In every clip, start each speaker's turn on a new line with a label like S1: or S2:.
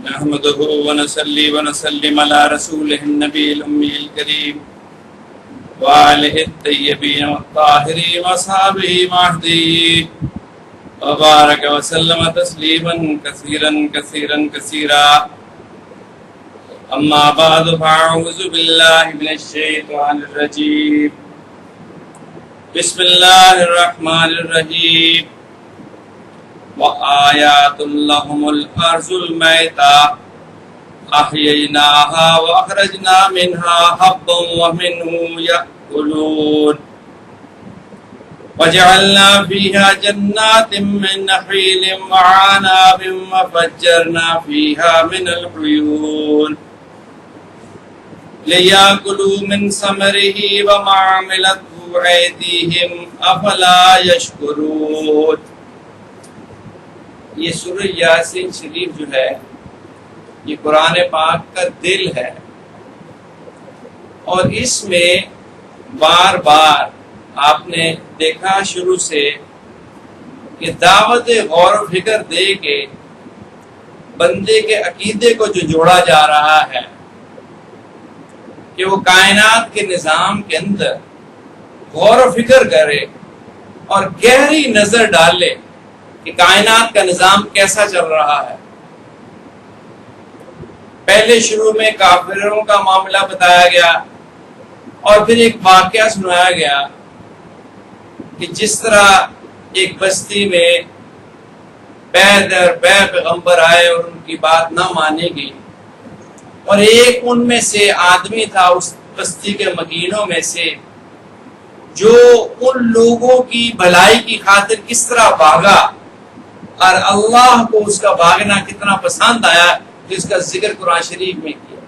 S1: نحمده ونصلي ونسلم على رسوله النبي الأمي الكريم وآله الطيبين والطاهرين وأصحابه المهديين وبارك وسلم تسليما كثيرا كثيرا كثيرا. أما بعد فأعوذ بالله من الشيطان الرجيم. بسم الله الرحمن الرحيم. وآيات لهم الأرض الميتة أحييناها وأخرجنا منها حبا ومنه يأكلون وجعلنا فيها جنات من نخيل وعناب وفجرنا فيها من العيون ليأكلوا من ثمره وما عملته أيديهم أفلا يشكرون. یہ سورہ یاسین شریف جو ہے یہ قرآن پاک کا دل ہے، اور اس میں بار بار آپ نے دیکھا شروع سے کہ دعوت غور و فکر دے کے بندے کے عقیدے کو جو جوڑا جا رہا ہے کہ وہ کائنات کے نظام کے اندر غور و فکر کرے اور گہری نظر ڈالے کہ کائنات کا نظام کیسا چل رہا ہے. پہلے شروع میں کافروں کا معاملہ بتایا گیا اور پھر ایک واقعہ سنایا گیا کہ جس طرح ایک بستی میں بے در بے پیغمبر آئے اور ان کی بات نہ مانی گئی، اور ایک ان میں سے آدمی تھا اس بستی کے مکینوں میں سے جو ان لوگوں کی بھلائی کی خاطر کس طرح بھاگا اور اللہ کو اس کا بھاگنا کتنا پسند آیا، جس کا ذکر قرآن شریف میں کیا.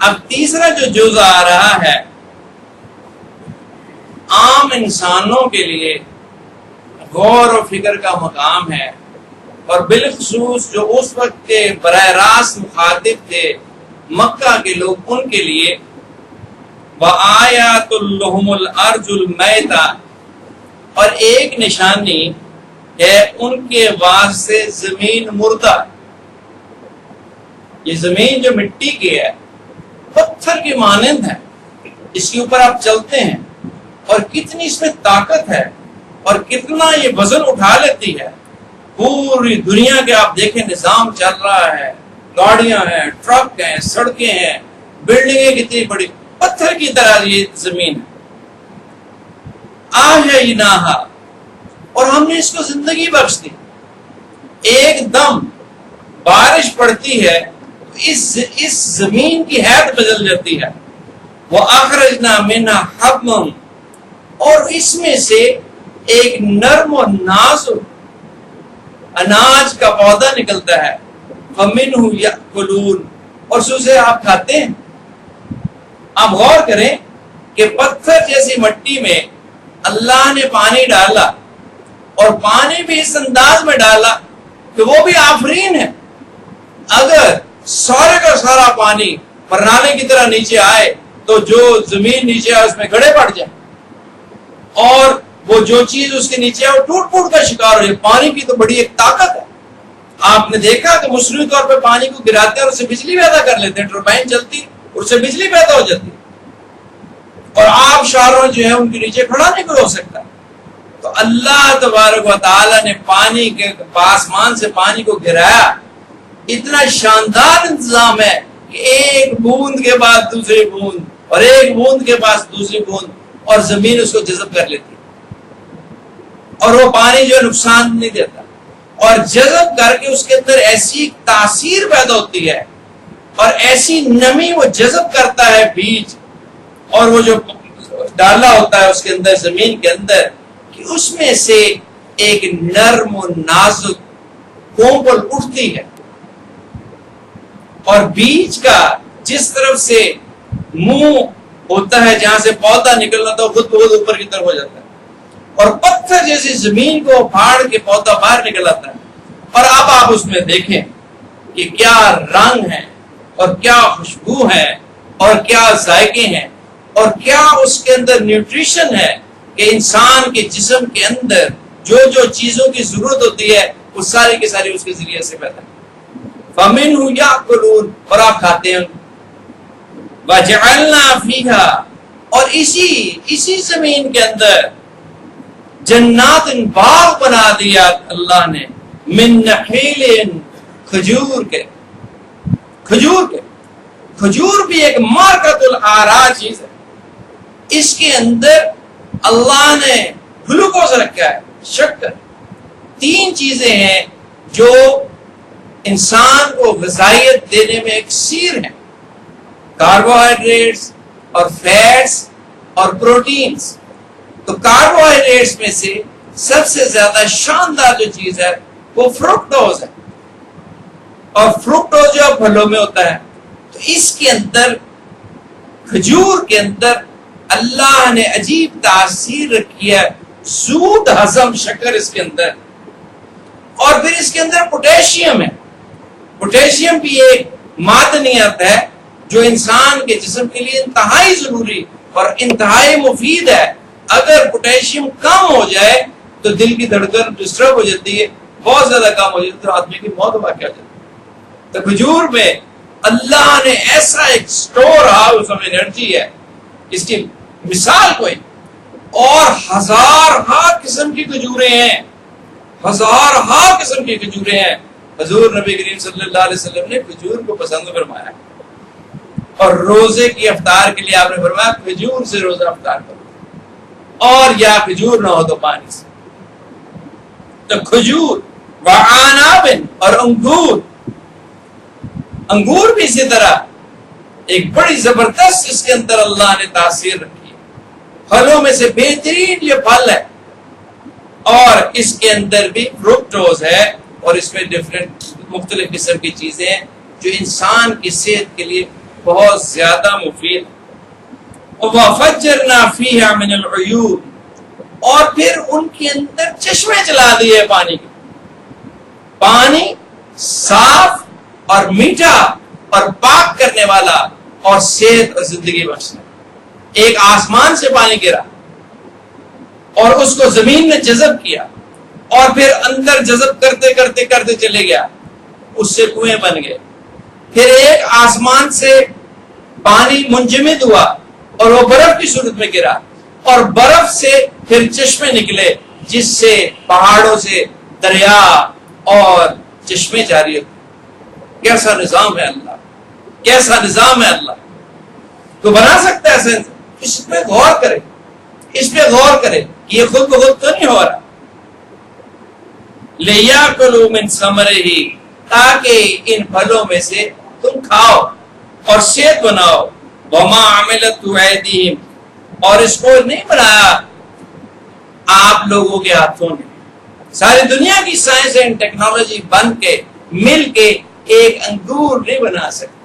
S1: اب تیسرا جو جز آ رہا ہے عام انسانوں کے لیے غور و فکر کا مقام ہے، اور بالخصوص جو اس وقت کے براہ راست مخاطب تھے مکہ کے لوگ، ان کے لیے وآیات لہم الارض المیتہ، اور ایک نشانی ہے ان کے واسطے زمین مردہ. یہ زمین جو مٹی کی ہے پتھر کی مانند ہے، اس کے اوپر آپ چلتے ہیں اور کتنی اس میں طاقت ہے اور کتنا یہ وزن اٹھا لیتی ہے. پوری دنیا کے آپ دیکھیں نظام چل رہا ہے، گاڑیاں ہیں، ٹرک ہیں، سڑکیں ہیں، بلڈنگیں کتنی بڑی، پتھر کی طرح یہ زمین ہے. آہیناہا، اور ہم نے اس کو زندگی بخش دی. ایک دم بارش پڑتی ہے تو اس زمین کی حیت بدل جاتی ہے. وَأَخْرَجْنَا مِنْهَا حَبًّا، اور اس میں سے ایک نرم و نازک اناج کا پودا نکلتا ہے. فَمِنْهُ يَأْكُلُونَ، اور اسے آپ کھاتے ہیں. آپ غور کریں کہ پتھر جیسی مٹی میں اللہ نے پانی ڈالا، اور پانی بھی اس انداز میں ڈالا کہ وہ بھی آفرین ہے. اگر سارے کا سارا پانی پرنالے کی طرح نیچے آئے تو جو زمین نیچے آئے اس میں گڑھے پڑ جائے، اور وہ جو چیز اس کے نیچے آئے وہ ٹوٹ پھوٹ کا شکار ہو جائے. پانی کی تو بڑی ایک طاقت ہے. آپ نے دیکھا کہ مصنوعی طور پہ پانی کو گراتے ہیں اور اس سے بجلی پیدا کر لیتے ہیں، ٹربائن چلتی اور اس سے بجلی پیدا ہو جاتی ہے، اور آپ شہروں جو ہے ان کے نیچے کھڑا نہیں ہو سکتا. تو اللہ تبارک و تعالی نے پانی کے آسمان سے پانی کو گرایا. اتنا شاندار انتظام ہے کہ ایک بوند کے بعد دوسری بوند اور ایک بوند کے بعد دوسری بوند، اور زمین اس کو جذب کر لیتی ہے، اور وہ پانی جو نقصان نہیں دیتا، اور جذب کر کے اس کے اندر ایسی تاثیر پیدا ہوتی ہے اور ایسی نمی وہ جذب کرتا ہے بیج، اور وہ جو ڈالا ہوتا ہے اس کے اندر زمین کے اندر، کہ اس میں سے ایک نرم و نازک کومل اٹھتی ہے. اور بیج کا جس طرف سے منہ ہوتا ہے جہاں سے پودا نکلنا تو خود بخود اوپر کی طرف ہو جاتا ہے، اور پتھر جیسی زمین کو پھاڑ کے پودا باہر نکل آتا ہے. اور اب آپ اس میں دیکھیں کہ کیا رنگ ہے اور کیا خوشبو ہے اور کیا ذائقے ہیں اور کیا اس کے اندر نیوٹریشن ہے کہ انسان کے جسم کے اندر جو جو چیزوں کی ضرورت ہوتی ہے وہ ساری کی ساری اس کے ذریعے سے پیدا ہے. فَمِنْهُ يَأْكُلُونَ اور آپ کھاتے ہیں. وَجَعَلْنَا فِيهَا اور اسی زمین کے اندر جنات باغ بنا دیا اللہ نے من نخیل کھجور کے. کھجور بھی ایک مارکت الآرا چیز ہے. اس کے اندر اللہ نے گلوکوز رکھا ہے, شکر. 3 چیزیں ہیں جو انسان کو غذائیت دینے میں ایک سیر ہے, کاربوہائیڈریٹس اور فیٹس اور پروٹینز. تو کاربوہائیڈریٹس میں سے سب سے زیادہ شاندار جو چیز ہے وہ فرکٹوز ہے, اور فرکٹوز جو پھلوں میں ہوتا ہے. تو اس کے اندر کھجور کے اندر اللہ نے عجیب تاثیر رکھی ہے, زود ہضم شکر اس کے اندر. اور پھر اس کے اندر پوٹیشیم ہے. پوٹیشیم بھی ایک معدنیات ہے جو انسان کے جسم کے لیے انتہائی ضروری اور انتہائی مفید ہے. اگر پوٹیشیم کم ہو جائے تو دل کی دھڑکن ڈسٹرب ہو جاتی ہے, بہت زیادہ کم ہو جاتی ہے تو آدمی کی موت واقع ہو جاتی ہے. تو کھجور میں اللہ نے ایسا ایک سٹور ہاؤس آف انرجی ہے, اس کی مثال کوئی. اور ہزارہا قسم کی کھجوریں ہیں, ہزارہا قسم کی کھجوریں ہیں. حضور نبی کریم صلی اللہ علیہ وسلم نے کھجور کو پسند فرمایا, اور روزے کی افطار کے لیے آپ نے فرمایا کھجور سے روزہ افطار کرو, اور یا کھجور نہ ہو تو پانی سے. تو کھجور وعناب اور انگور بھی اسی طرح ایک بڑی زبردست اس کے اندر اللہ نے تاثیر رکھی ہے. پھلوں میں سے بہترین یہ پھل ہے, اور اس کے اندر بھی فرکٹوز ہے, اور اس میں ڈفرینٹ مختلف قسم کی چیزیں ہیں جو انسان کی صحت کے لیے بہت زیادہ مفید. وَفَجَّرْنَا فِيهَا مِنَ الْعُيُونِ اور پھر ان کے اندر چشمے چلا دیے پانی کے. پانی صاف اور میٹھا اور پاک کرنے والا اور صحت اور زندگی بخشنا. ایک آسمان سے پانی گرا اور اس کو زمین میں جذب کیا, اور پھر اندر جذب کرتے کرتے کرتے چلے گیا, اس سے کنویں بن گئے. پھر ایک آسمان سے پانی منجمد ہوا اور وہ برف کی صورت میں گرا, اور برف سے پھر چشمے نکلے جس سے پہاڑوں سے دریا اور چشمے جاری ہوتے. کیسا نظام ہے اللہ, کیسا نظام ہے اللہ. تو بنا سکتا ہے ایسے, اس پہ غور کرے, اس پہ غور کرے کہ یہ خود بخود تو نہیں ہو رہا. لِيَأْكُلُوا مِنْ ثَمَرِهِ تاکہ ان پھلوں میں سے تم کھاؤ اور صحت بناؤ. وَمَا عَمِلَتْهُ أَيْدِيهِمْ اور اس کو نہیں بنایا آپ لوگوں کے ہاتھوں نے. ساری دنیا کی سائنس اینڈ ٹیکنالوجی بن کے مل کے ایک انگور نہیں بنا سکتے.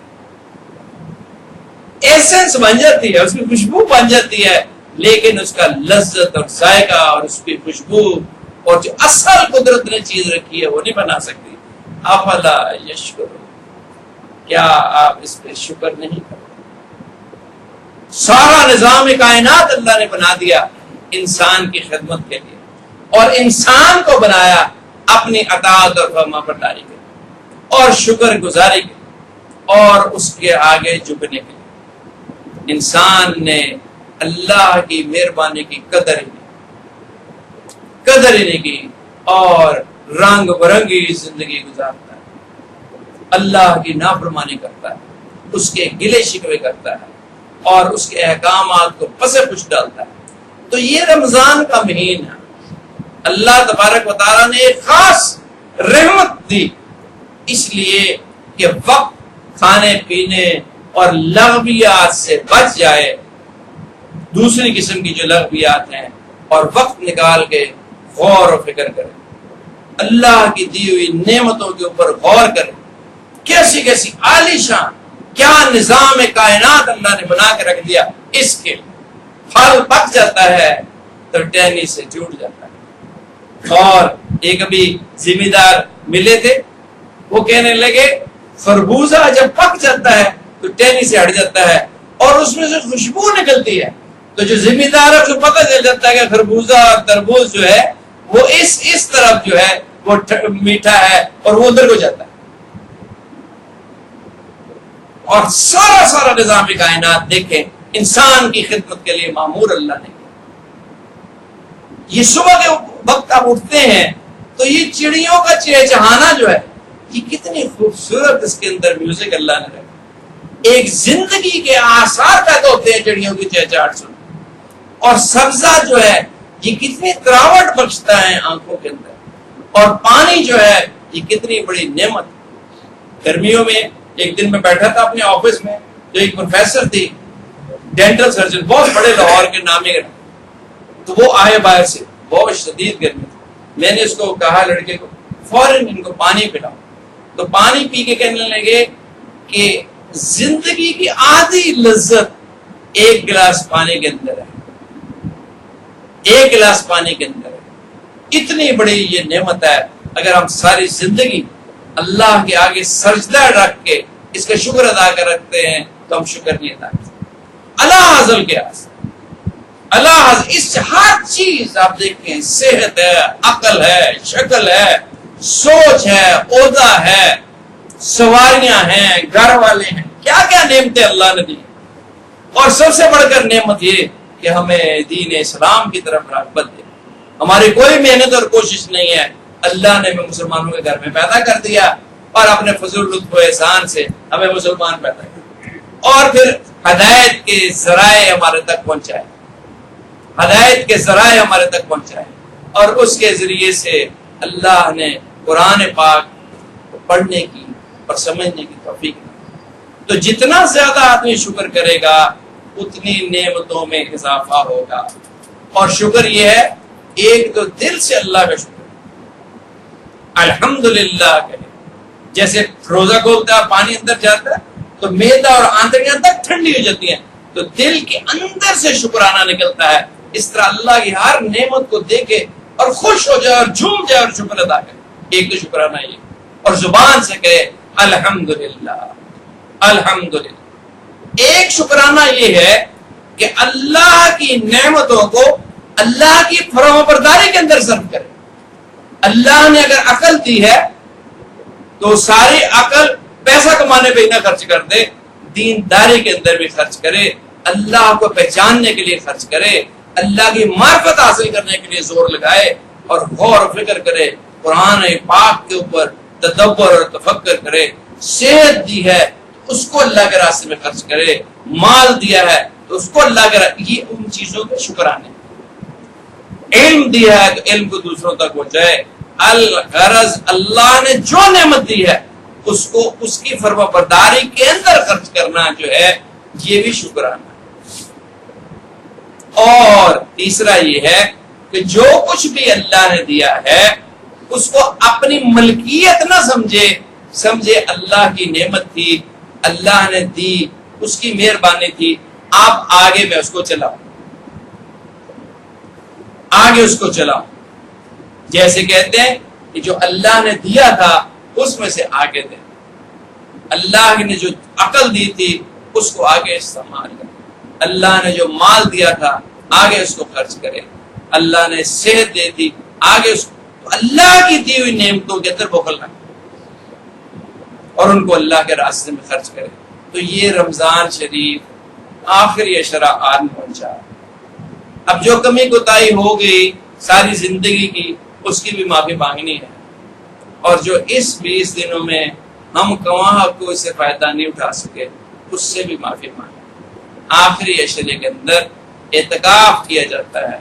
S1: ایسنس بن جاتی ہے, اس کی خوشبو بن جاتی ہے, لیکن اس کا لذت اور ذائقہ اور اس کی خوشبو اور جو اصل قدرت نے چیز رکھی ہے وہ نہیں بنا سکتی. افلا یشکر کیا آپ اس پہ شکر نہیں کرتے؟ سارا نظام کائنات اللہ نے بنا دیا انسان کی خدمت کے لیے, اور انسان کو بنایا اپنی اطاعت اور فرمانبرداری کے لیے اور شکر گزاری کے لیے اور اس کے آگے جھکنے کے لیے. انسان نے اللہ کی مہربانی کی قدر ہی نہیں کی اور رنگ برنگی زندگی گزارتا ہے, اللہ کی نافرمانی کرتا ہے, اس کے گلے شکوے کرتا ہے اور اس کے احکامات کو پسے پش ڈالتا ہے. تو یہ رمضان کا مہینہ اللہ تبارک و تعالیٰ نے ایک خاص رحمت دی, اس لیے کہ وقت کھانے پینے اور لغویات سے بچ جائے, دوسری قسم کی جو لغویات ہیں, اور وقت نکال کے غور و فکر کرے, اللہ کی دی ہوئی نعمتوں کے اوپر غور کرے. کیسی کیسی عالی شان کیا نظام کائنات اللہ نے بنا کے رکھ دیا. اس کے پھل پک جاتا ہے تو ٹہنی سے ٹوٹ جاتا ہے. اور ایک ابھی ذمہ دار ملے تھے, وہ کہنے لگے خربوزہ جب پک جاتا ہے تو ٹہنی سے ہٹ جاتا ہے اور اس میں سے خوشبو نکلتی ہے. تو جو ذمہ دار ہے اس کو پتہ چل جاتا ہے کہ خربوزہ اور تربوز جو ہے وہ اس طرف جو ہے وہ میٹھا ہے اور وہ ادھر کو جاتا ہے. اور سارا نظام کائنات دیکھیں انسان کی خدمت کے لیے معمور اللہ نے. یہ صبح کے وقت آپ اٹھتے ہیں تو یہ چڑیوں کا چہچہانا جو ہے یہ کتنی خوبصورت اس کے اندر میوزک اللہ نے رکھا. ایک زندگی کے آثار پیدا ہوتے ہیں چڑیوں کی چہچہاٹ سن. اور سبزہ جو ہے یہ کتنی تراوٹ بخشتا ہے آنکھوں کے اندر. اور پانی جو ہے یہ کتنی بڑی نعمت. گرمیوں میں ایک دن میں بیٹھا تھا اپنے آفس میں, جو ایک پروفیسر تھی ڈینٹل سرجن, بہت بڑے لاہور کے نامی, تو وہ آئے باہر سے, بہت شدید گرمی تھی. میں نے اس کو کہا لڑکے کو فوراً ان کو پانی پلاؤ. تو پانی پی کے کہنے لگے کہ زندگی کی آدھی لذت ایک گلاس پانی کے اندر ہے, ایک گلاس پانی کے اندر ہے. اتنی بڑی یہ نعمت ہے. اگر ہم ساری زندگی اللہ کے آگے سجدہ رکھ کے اس کا شکر ادا کر رکھتے ہیں تو ہم شکر نہیں ادا کرتے. اللہ حضل کے آس اللہ حضل اس ہر چیز آپ دیکھیں, صحت ہے, عقل ہے, شکل ہے, سوچ ہے, عہدہ ہے, سواریاں ہیں, گھر والے ہیں, کیا کیا نعمتیں اللہ نے دی. اور سب سے بڑھ کر نعمت یہ کہ ہمیں دین اسلام کی طرف رغبت دے. ہماری کوئی محنت اور کوشش نہیں ہے, اللہ نے ہمیں مسلمانوں کے گھر میں پیدا کر دیا اور اپنے فضل لطف و احسان سے ہمیں مسلمان پیدا کر, اور پھر ہدایت کے ذرائع ہمارے تک پہنچائے, ہدایت کے ذرائع ہمارے تک پہنچائے, اور اس کے ذریعے سے اللہ نے قرآن پاک پڑھنے کی اور سمجھنے کی توفیق دی. تو جتنا زیادہ آدمی شکر کرے گا اتنی نعمتوں میں اضافہ ہوگا. اور شکر یہ ہے ایک تو دل سے اللہ کا شکر, الحمدللہ کہے. جیسے روزہ کھولتا ہے پانی اندر جاتا ہے تو معدہ اور آنتڑیاں تک ٹھنڈی ہو جاتی ہیں, تو دل کے اندر سے شکرانہ نکلتا ہے. اس طرح اللہ کی ہر نعمت کو دیکھے اور خوش ہو جائے اور جھوم جائے اور شکر ادا کرے. ایک تو شکرانہ یہ, اور زبان سے کہے الحمدللہ الحمدللہ. ایک شکرانہ یہ ہے کہ اللہ کی نعمتوں کو اللہ کی فرما برداری کے اندر صرف کرے. اللہ نے اگر عقل دی ہے تو ساری عقل پیسہ کمانے پہ ہی نہ خرچ کر دے, دینداری کے اندر بھی خرچ کرے, اللہ کو پہچاننے کے لیے خرچ کرے, اللہ کی معرفت حاصل کرنے کے لیے زور لگائے, اور غور و فکر کرے, قرآن پاک کے اوپر تدبر اور تفکر کرے. صحت دی ہے تو اس کو اللہ کے راستے میں خرچ کرے, مال دیا ہے تو اس کو اللہ کے راستے, یہ ان چیزوں پہ شکرانے. علم دیا ہے تو علم کو دوسروں تک پہنچائے. الغرض اللہ نے جو نعمت دی ہے اس کو اس کی فرما برداری کے اندر خرچ کرنا جو ہے یہ بھی شکرانہ. اور تیسرا یہ ہے کہ جو کچھ بھی اللہ نے دیا ہے اس کو اپنی ملکیت نہ سمجھے اللہ کی نعمت تھی, اللہ نے دی, اس کی مہربانی تھی, آپ آگے میں اس کو چلاؤ, آگے اس کو چلاؤ. جیسے کہتے ہیں کہ جو اللہ نے دیا تھا اس میں سے آگے دے. اللہ نے جو عقل دی تھی اس کو آگے استعمال کرے. اللہ نے جو مال دیا تھا آگے اس کو خرچ کرے. اللہ نے صحت دی تھی آگے اس کو, اللہ کی دی ہوئی نعمتوں کے اندر بخل نہ اور ان کو اللہ کے راستے میں خرچ کرے. تو یہ رمضان شریف آخری عشرہ آن پہنچا. اب جو کمی کوتاہی ہو گئی ساری زندگی کی اس کی بھی معافی مانگنی ہے, اور جو اس 20 دنوں میں ہم کہاں کو اس سے فائدہ نہیں اٹھا سکے اس سے بھی معافی مانگیں. آخری عشرے کے اندر اعتکاف کیا جاتا ہے.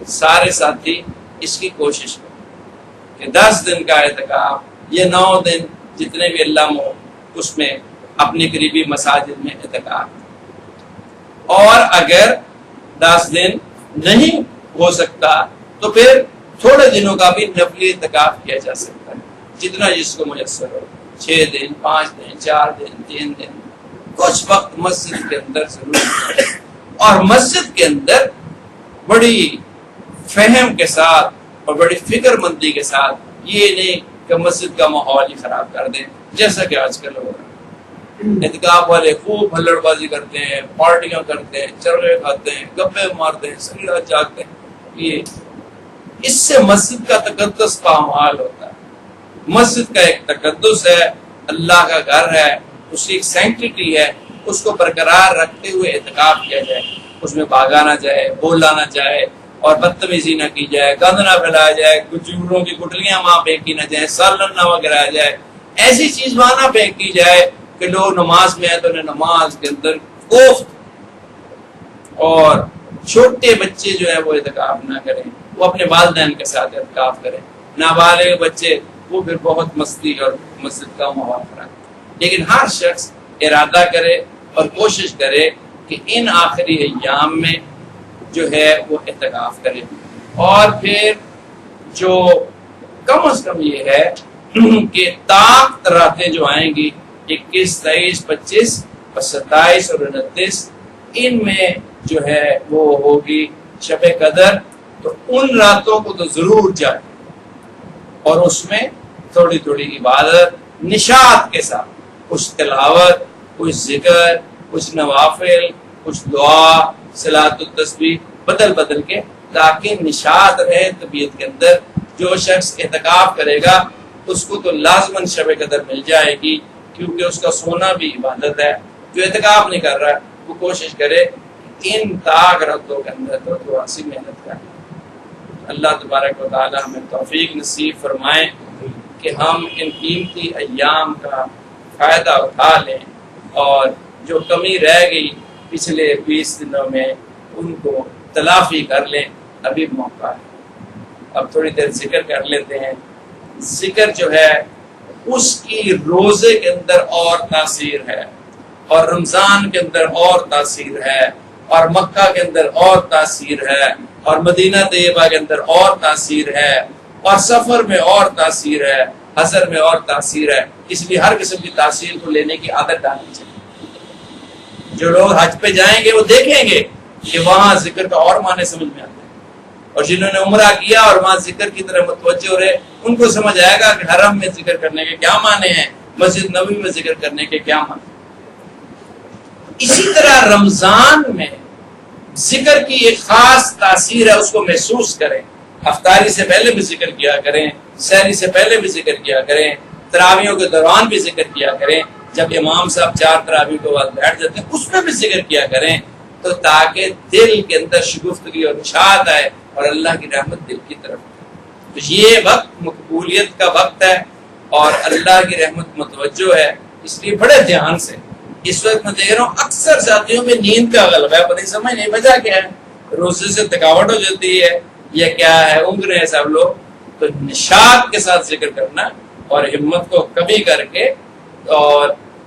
S1: سارے ساتھی اس کی کوشش کریں کہ 10 دن کا اعتکاف یا 9 دن جتنے بھی اللہ مو اس میں اپنی قریبی مساجد میں اعتکاف. اور اگر 10 دن نہیں ہو سکتا تو پھر تھوڑے دنوں کا بھی نفلی اعتکاف کیا جا سکتا ہے, جتنا جس کو میسر ہو. 6 دن 5 دن 4 دن 3 دن کچھ وقت مسجد کے اندر ضرور, اور مسجد کے اندر بڑی فہم کے ساتھ اور بڑی فکر مندی کے ساتھ. یہ نہیں کہ مسجد کا ماحول ہی خراب کر دیں جیسا کہ آج کل ہو رہا ہے. اعتکاف والے خوب ہلڑ بازی کرتے ہیں, پارٹیاں کرتے ہیں, چرغے کھاتے ہیں, گپے مارتے ہیں, سگڑا چاہتے ہیں. یہ اس سے مسجد کا تقدس پامال ہوتا ہے. مسجد کا ایک تقدس ہے, اللہ کا گھر ہے, اس کی ایک سینکٹریٹی ہے، اس کو برقرار رکھتے ہوئے اعتکاف کیا جائے، اس میں بھاگا نہ جائے، بولا نہ جائے اور بدتمیزی نہ کی جائے، گند نہ پھیلایا جائے، کھجوروں کی گٹلیاں وہاں پھینکی نہ جائیں، سالن نہ وغیرہ جائے، ایسی چیز وہاں نہ پھینکی جائے کہ لوگ نماز میں آئے تو انہیں نماز کے اندر کوفت، اور چھوٹے بچے جو ہے وہ اعتکاف نہ کریں، وہ اپنے والدین کے ساتھ اعتکاف کریں، نابالغ بچے وہ پھر بہت مستی اور مسجد کا ماحول خراب، لیکن ہر شخص ارادہ کرے اور کوشش کرے کہ ان آخری ایام میں جو ہے وہ اعتکاف کرے، اور پھر جو کم از کم یہ ہے کہ طاقت راتیں جو آئیں گی 21، 23، 25 اور 27 اور 29، ان میں جو ہے وہ ہوگی شب قدر، تو ان راتوں کو تو ضرور جائے اور اس میں تھوڑی تھوڑی عبادت نشاط کے ساتھ، کچھ تلاوت، کچھ ذکر، کچھ نوافل، کچھ دعا، صلاۃ التسبیح بدل بدل کے، تاکہ نشاط رہے طبیعت کے اندر۔ جو شخص اعتکاف کرے گا اس کو تو لازماً شب قدر مل جائے گی، کیونکہ اس کا سونا بھی عبادت ہے۔ جو اعتکاف نہیں کر رہا وہ کوشش کرے ان طاق راتوں کے اندر تو تھوڑا سی محنت کرے۔ اللہ تبارک و تعالی ہمیں توفیق نصیب فرمائے کہ ہم ان قیمتی ایام کا فائدہ اٹھا لیں، اور جو کمی رہ گئی پچھلے 20 دنوں میں ان کو تلافی کر لیں، ابھی موقع ہے۔ اب تھوڑی دیر ذکر کر لیتے ہیں۔ ذکر جو ہے اس کی روزے کے اندر اور تاثیر ہے، اور رمضان کے اندر اور تاثیر ہے، اور مکہ کے اندر اور تاثیر ہے، اور مدینہ طیبہ کے اندر اور تاثیر ہے، اور سفر میں اور تاثیر ہے، حضر میں اور تاثیر ہے۔ اس لیے ہر قسم کی تاثیر کو لینے کی عادت ڈالنی چاہیے۔ جو لوگ حج پہ جائیں گے وہ دیکھیں گے کہ وہاں ذکر کا اور معنی سمجھ میں آتا ہے، اور جنہوں نے عمرہ کیا اور وہاں ذکر کی طرف متوجہ رہے ان کو سمجھ آئے گا کہ حرم میں ذکر کرنے کے کیا معنی ہیں، مسجد نبوی میں ذکر کرنے کے کیا معنی۔ اسی طرح رمضان میں ذکر کی ایک خاص تاثیر ہے، اس کو محسوس کریں۔ افطاری سے پہلے بھی ذکر کیا کریں، سحری سے پہلے بھی ذکر کیا کریں، تراویحوں کے دوران بھی ذکر کیا کریں، جب امام صاحب 4 تراویح کے بعد بیٹھ جاتے ہیں اس میں بھی ذکر کیا کریں، تو تاکہ دل کے اندر شگفتگی اور نشاط آئے اور اللہ کی رحمت دل کی طرف۔ تو یہ وقت مقبولیت کا وقت ہے اور اللہ کی رحمت متوجہ ہے، اس لیے بڑے دھیان سے۔ اس وقت میں دیکھ رہا ہوں اکثر ساتھیوں میں نیند کا غلبہ ہے، پتہ سمجھ نہیں وجہ کیا ہے، روزے سے تھکاوٹ ہو جاتی ہے یا کیا ہے، اونگ رہے ہیں سب لوگ۔ تو نشاط کے ساتھ ذکر کرنا اور ہمت کو کبھی کر کے اور